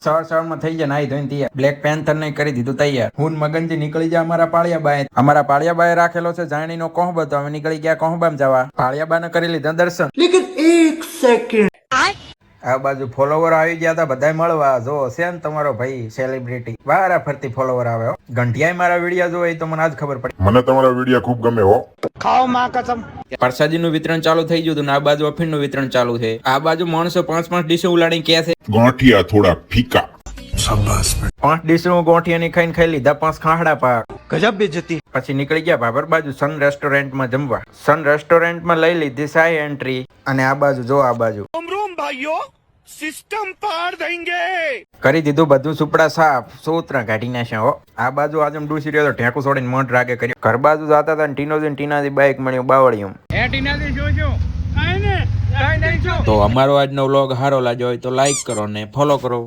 સવાર થઈ જાય નાઈ ધોઈને તૈયાર. બ્લેક પેન્થર ને કરી દીધું તૈયાર. હું ને મગનજી નીકળી જાય અમારા પાળિયાબાએ રાખેલો છે જાણીનો કોહબો, તો અમે નીકળી ગયા કોહબામાં જવા. પાળિયાબાને કરી લીધા દર્શન. લેકિન 1 સેકન્ડ આ બાજુ ફોલોવર આવી ગયા હતા બધા મળવા. જો છે ને તમારો ભાઈ સેલિબ્રિટી, વારા ફરતી ફોલોવર આવે હો. ગંઠિયાએ મારા વિડીયો જોવે તો મને આજ ખબર પડી. મને તમારા વિડીયો ખૂબ ગમે હો. ખાઓ માં કસમ. પ્રસાદીનું વિતરણ ચાલુ થઈ ગયું હતું ને આ બાજુ અફીણનું વિતરણ ચાલુ છે. આ બાજુ માણસો 5 ડીશો ઉલાડીને કે છે ગાંઠિયા થોડા ફીકા. શાબાશ. 5 ડીશો ગોઠિયાની ખાઈ લીધા 5 ખાખડા પાક. ગજબ બેજતી. પછી નીકળી ગયા ભાભર બાજુ સન રેસ્ટોરન્ટમાં જમવા. સન રેસ્ટોરન્ટમાં લઈ લીધી સાઈ એન્ટ્રી. અને આ બાજુ જો આ બાજુ ભાઈઓ સિસ્ટમ પાર દેંગે કરી દીધું બધું સુપડા સાફ. સૂત્ર કાઢી નાખ્યા હો. આ બાજુ આજમ ડૂસી રહ્યો તો ઢેકું છોડીને મોઢ રાગે કર્યો. ઘર બાજુ જતા હતા ને ટીનાથી બાઈક મળ્યું બાવળિયું. તો અમારો આજનો વ્લોગ સારો લાગ્યો હોય તો લાઈક કરો ને ફોલો કરો.